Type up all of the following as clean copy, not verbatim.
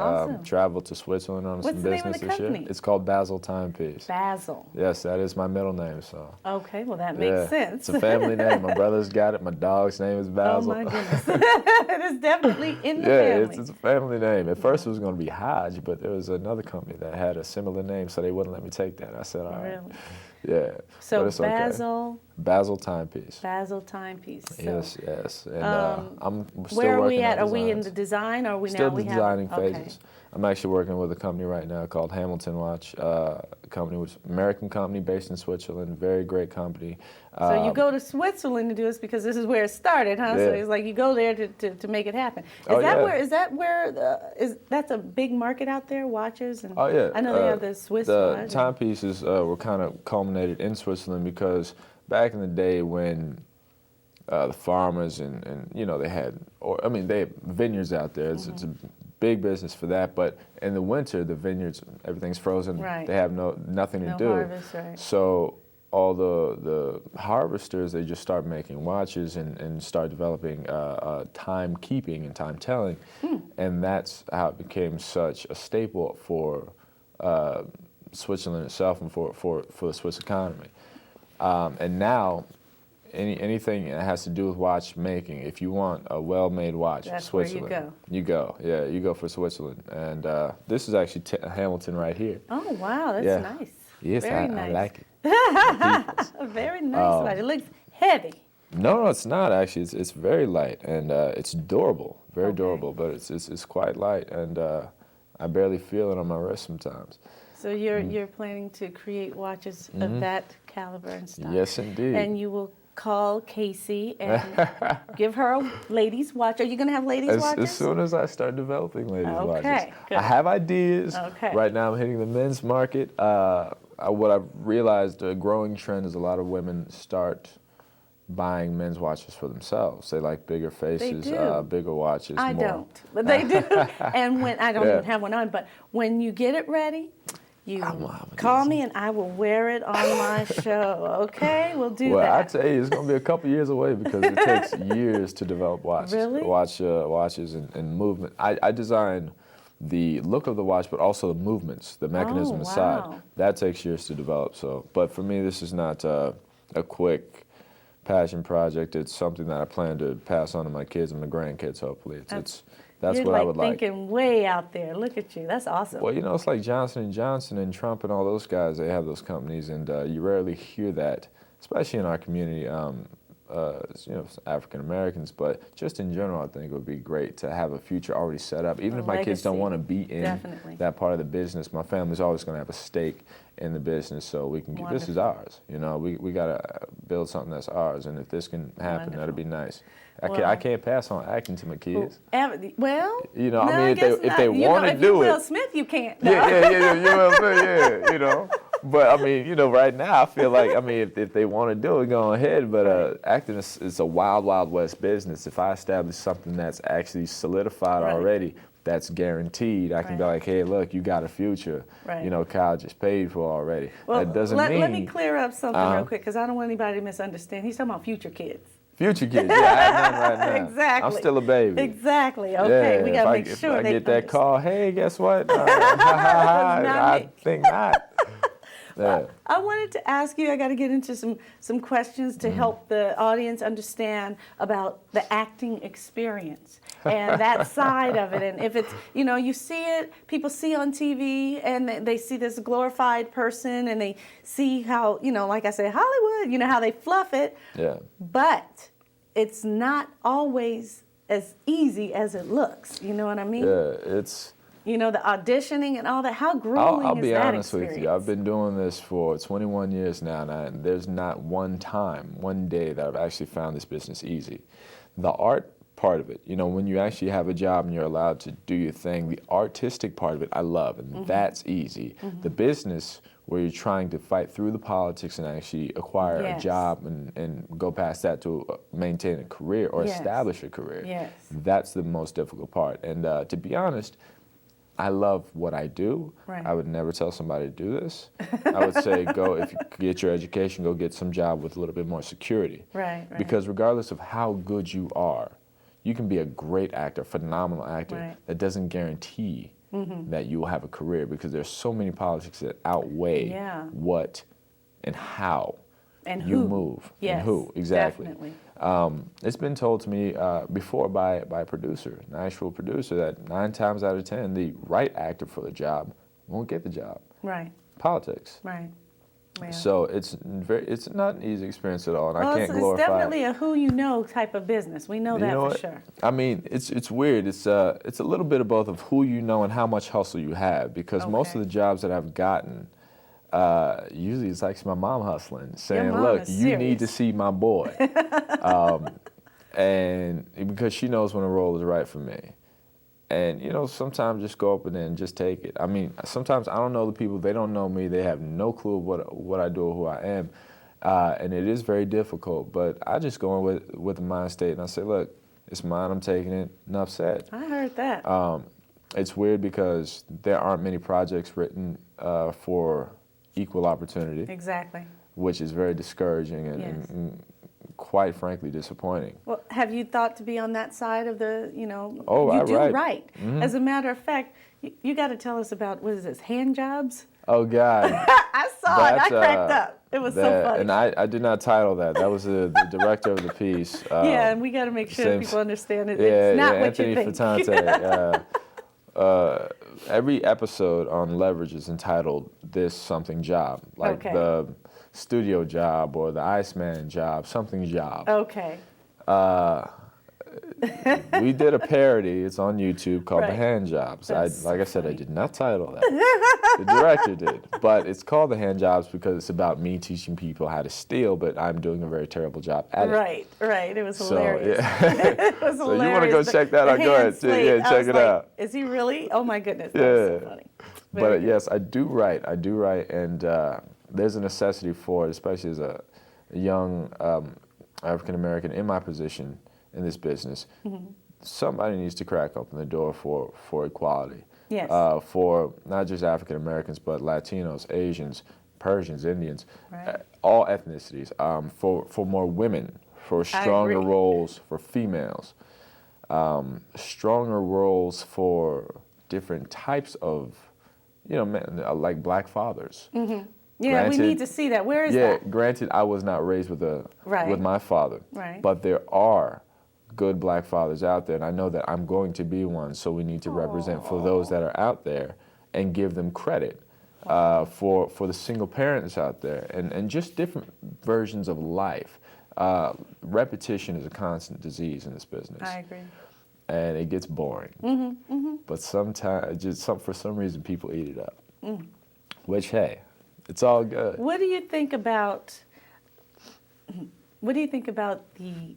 Awesome. Traveled to Switzerland on some business What's the name of the this year. company? It's called Basil Timepiece. Basil. Yes, that is my middle name. So. Okay, well that makes sense. It's a family name. My brother's got it. My dog's name is Basil. Oh my goodness. It is definitely in the family. It's a family name. At first it was going to be Hodge, but there was another company that had a similar name, so they wouldn't let me take that. I said, all right. Really? Yeah. So but it's Basil. Okay. Basil Timepiece. Basil Timepiece. So, yes. And I'm still where are working we at? on Are we in designs. the design, or are we Still now? the designing okay. phases. I'm actually working with a company right now called Hamilton Watch, a company, which American company based in Switzerland, very great company. So you go to Switzerland to do this because this is where it started, huh? Yeah. So it's like you go there to make it happen. That's a big market out there, watches? And oh yeah. I know they have the Swiss The watch. timepieces were kind of culminated in Switzerland because back in the day when the farmers and they had, they have vineyards out there. It's a big business for that, but in the winter, the vineyards, everything's frozen. Right. They have nothing to do. Harvest, right. So all the harvesters, they just start making watches and start developing timekeeping and time telling, and that's how it became such a staple for Switzerland itself and for the Swiss economy. And now, anything that has to do with watchmaking, if you want a well-made watch, that's Switzerland, where you go. Yeah, you go for Switzerland. And this is actually Hamilton right here. Oh wow, that's nice. Yes, Very I nice. like it. A very nice watch. It looks heavy. No, it's not actually. It's very light and it's durable, very durable. But it's quite light, and I barely feel it on my wrist sometimes. So you're planning to create watches of that caliber and style. Yes, indeed. And you will call Casey and give her a ladies' watch. Are you going to have ladies' watches? As soon as I start developing ladies' watches. Good. I have ideas. Okay. Right now I'm hitting the men's market. What I've realized, a growing trend is a lot of women start buying men's watches for themselves. They like bigger faces, bigger watches. I more. don't, but they do. And when I don't even have one on, but when you get it ready, you call me and I will wear it on my show. Okay, we'll do that. Well, I tell you, it's going to be a couple years away because it takes years to develop watches. Really? Watches and movement. I design the look of the watch, but also the movements, the mechanism inside. That takes years to develop. So, but for me, this is not a quick passion project. It's something that I plan to pass on to my kids and my grandkids. Hopefully, that's what I would like. You're thinking way out there. Look at you. That's awesome. Well, it's like Johnson & Johnson and Trump and all those guys. They have those companies, and you rarely hear that, especially in our community, African Americans. But just in general, I think it would be great to have a future already set up. Even if my kids don't want to be in that part of the business, my family's always going to have a stake in the business, so we can get, this is ours. We got to build something that's ours, and if this can happen, that'd be nice. I can't pass on acting to my kids. Well, if they want to do it. Will Smith, you can't. No. Yeah, you Will Smith, But right now I feel like, if they want to do it, go ahead. But acting is a wild, wild west business. If I establish something that's actually solidified already, that's guaranteed, I can be like, hey, look, you got a future. College is paid for already. Well, that doesn't mean. Let me clear up something real quick, because I don't want anybody to misunderstand. He's talking about future kids. Future kids, I have none right now. Exactly. I'm still a baby. Exactly. Okay, we gotta make sure if I get they that call, hey, guess what? I think not. Well, I wanted to ask you, I got to get into some questions to help the audience understand about the acting experience and that side of it. And if it's, you see it, people see on TV and they see this glorified person and they see how, like I said, Hollywood, how they fluff it. Yeah. But it's not always as easy as it looks. You know what I mean? Yeah, it's... the auditioning and all that. How grueling is that? I'll be honest with you. I've been doing this for 21 years now, and there's not one day that I've actually found this business easy. The art part of it, when you actually have a job and you're allowed to do your thing, the artistic part of it I love, and that's easy. The business, where you're trying to fight through the politics and actually acquire a job and go past that to maintain a career or establish a career, that's the most difficult part. And to be honest, I love what I do. I would never tell somebody to do this. I would say, if you get your education, go get some job with a little bit more security. Because regardless of how good you are, you can be a great actor, phenomenal actor. That doesn't guarantee that you will have a career, because there's so many politics that outweigh what and how and you who. move. Yes, and who, exactly. Definitely. It's been told to me before by a producer, an actual producer, that 9 times out of 10, the right actor for the job won't get the job. Right. Politics. Right. Yeah. So it's not an easy experience at all, and I can't glorify. It's definitely a who you know type of business. We know that for sure. I mean, it's weird. It's a little bit of both of who you know and how much hustle you have, because most of the jobs that I've gotten, usually it's like my mom hustling, saying, "Look, you need to see my boy," and because she knows when a role is right for me. And, sometimes just go up and then just take it. I mean, sometimes I don't know the people. They don't know me. They have no clue what I do or who I am. And it is very difficult. But I just go in with the mind state, and I say, look, it's mine. I'm taking it. Enough said. I heard that. It's weird because there aren't many projects written for equal opportunity. Exactly. Which is very discouraging and quite frankly disappointing. Well, have you thought to be on that side of the, Oh, you I do write. right. As a matter of fact, you got to tell us about, what is this, hand jobs? Oh, God. I saw it. I cracked up. It was so funny. And I did not title that. That was the director of the piece. Yeah, and we got to make sure that people understand it. It's not what Anthony you think. Fatante. Every episode on Leverage is entitled This Something Job. Like the studio job or the Iceman job, something job. Okay. We did a parody. It's on YouTube called The Hand Jobs. Like I said, I did not title that. The director did. But it's called The Hand Jobs because it's about me teaching people how to steal, but I'm doing a very terrible job at it. Right. It was hilarious. It was hilarious. So you want to go check that out? Go ahead. Yeah, check it out. Is he really? Oh my goodness. That was so funny. But yes, I do write, and there's a necessity for it, especially as a young African American in my position in this business. Somebody needs to crack open the door for equality. Yes. For not just African Americans, but Latinos, Asians, Persians, Indians, all ethnicities. For more women, for stronger roles for females, stronger roles for different types of, like black fathers. Yeah, granted, we need to see that. Where is that? Yeah, granted, I was not raised with my father. Right. But there are good black fathers out there, and I know that I'm going to be one, so we need to represent for those that are out there and give them credit for the single parents out there, and just different versions of life. Repetition is a constant disease in this business. I agree. And it gets boring. But sometimes, for some reason, people eat it up. Which, hey, it's all good. What do you think about the,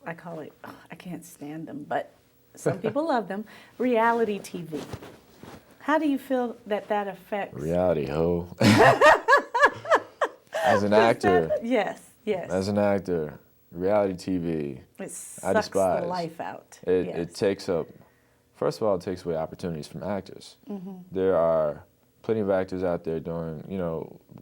I call it, I can't stand them, but some people love them, reality TV? How do you feel that affects? Reality ho. As an actor. Yes. As an actor, reality TV, it sucks I despise. The life out. It takes up, first of all, it takes away opportunities from actors. There are plenty of actors out there doing,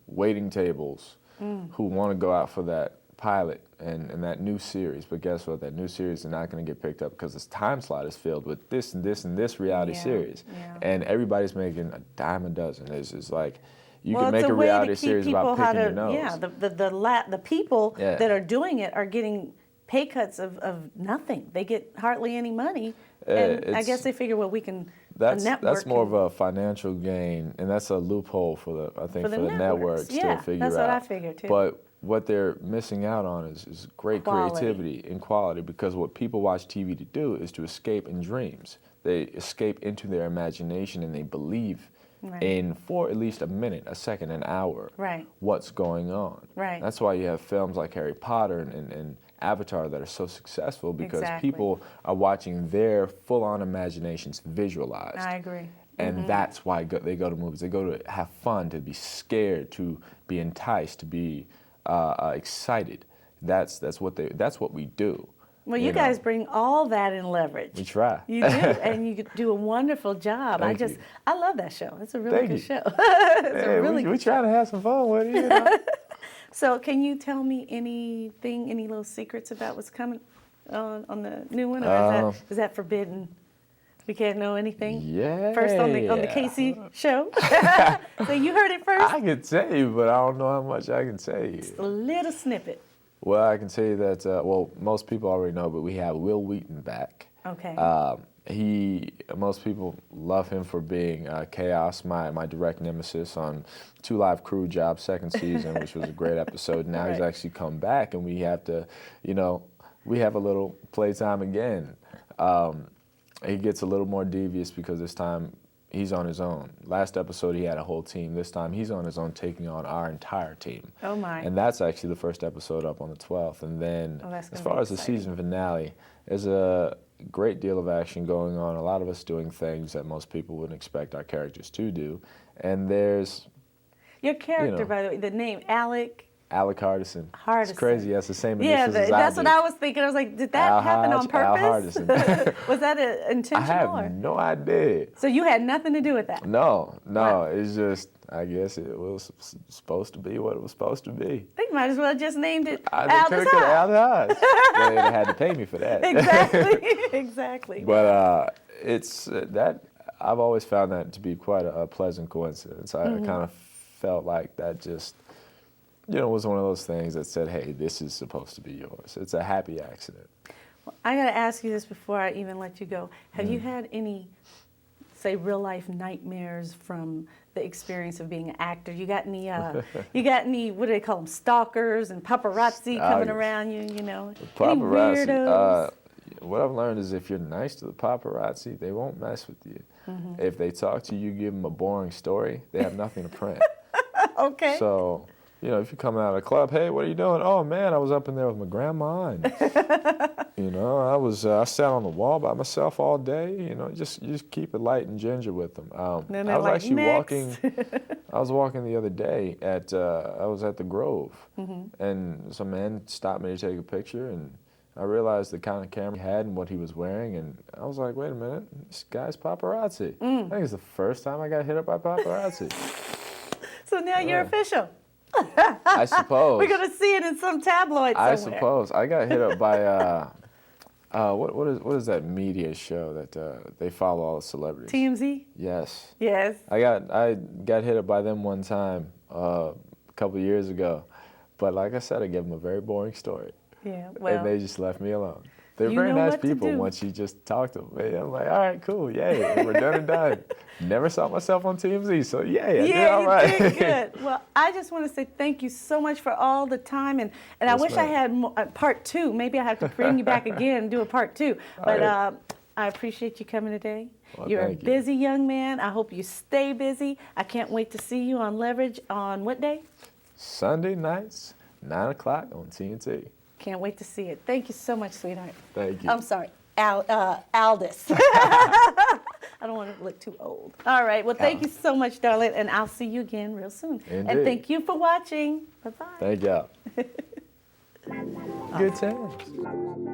waiting tables who want to go out for that pilot and that new series. But guess what? That new series is not going to get picked up because this time slot is filled with this and this and this reality series. And everybody's making a dime a dozen. It's like, you can make a reality series about picking your nose. Yeah, the people that are doing it are getting pay cuts of nothing. They get hardly any money. And I guess they figure, well, we can That's more of a financial gain, and that's a loophole for the networks to figure out. That's what I figured too. But what they're missing out on is great creativity and quality, because what people watch TV to do is to escape in dreams. They escape into their imagination, and they believe in, for at least a minute, a second, an hour, what's going on. That's why you have films like Harry Potter and Avatar that are so successful, because people are watching their full-on imaginations visualized. I agree. And that's why they go to movies. They go to have fun, to be scared, to be enticed, to be excited. That's what we do. Well, you guys bring all that in Leverage. We try. You do, and you do a wonderful job. Thank you. I love that show. It's a really good show. We try to have some fun with it. So, can you tell me any little secrets about what's coming on the new one, or is that forbidden? We can't know anything? Yeah. First on the Casey show. So you heard it first? I can tell you, but I don't know how much I can tell you. Just a little snippet. Well, I can tell you that, well, most people already know, but we have Will Wheaton back. Okay. Most people love him for being Chaos, my direct nemesis on 2 Live Crew Job second season, which was a great episode. Now he's actually come back, and we have to, we have a little playtime again. He gets a little more devious because this time he's on his own. Last episode he had a whole team. This time he's on his own, taking on our entire team. Oh my! And that's actually the first episode up on the 12th. And then as far as the season finale, there's a great deal of action going on. A lot of us doing things that most people wouldn't expect our characters to do. And there's your character, by the way, the name Alec Hardison. It's crazy. That's the same initials as that's I what I was thinking. I was like, did that happen on purpose? Al Was that intentional? I have no idea. So you had nothing to do with that? No. Wow. It's just, I guess it was supposed to be what it was supposed to be. They might as well just named it Aldis. They had to pay me for that. Exactly. But it's that I've always found that to be quite a pleasant coincidence. I kind of felt like that just, was one of those things that said, hey, this is supposed to be yours. It's a happy accident. Well, I got to ask you this before I even let you go. Have you had any, say, real life nightmares from the experience of being an actor? You got any, what do they call them, stalkers and paparazzi coming around you, Paparazzi. Any weirdos? What I've learned is if you're nice to the paparazzi, they won't mess with you. If they talk to you, give them a boring story, they have nothing to print. Okay. So, if you come out of the club, hey, what are you doing? Oh man, I was up in there with my grandma, and I sat on the wall by myself all day. You just keep it light and ginger with them. I was actually walking. I was walking the other day I was at the Grove, and some man stopped me to take a picture, and I realized the kind of camera he had and what he was wearing, and I was like, wait a minute, this guy's paparazzi. I think it's the first time I got hit up by paparazzi. So now you're official. I suppose. We're going to see it in some tabloid somewhere. I suppose. I got hit up by, what is that media show that they follow all the celebrities? TMZ? Yes. Yes. I got hit up by them one time a couple of years ago. But like I said, I gave them a very boring story. Yeah, well. And they just left me alone. They're very nice people once you just talk to them. I'm like, all right, cool, yay, we're done and done. Never saw myself on TMZ, so yay, I did all right. You did good. Well, I just want to say thank you so much for all the time, and I wish I had part 2. Maybe I have to bring you back again and do a part 2. But I appreciate you coming today. Well, You're a busy young man. I hope you stay busy. I can't wait to see you on Leverage on what day? Sunday nights, 9 o'clock on TNT. Can't wait to see it. Thank you so much, sweetheart. Thank you. I'm sorry, Aldis. I don't want to look too old. All right. Well, thank you so much, darling, and I'll see you again real soon. Indeed. And thank you for watching. Bye-bye. Thank y'all. Good times.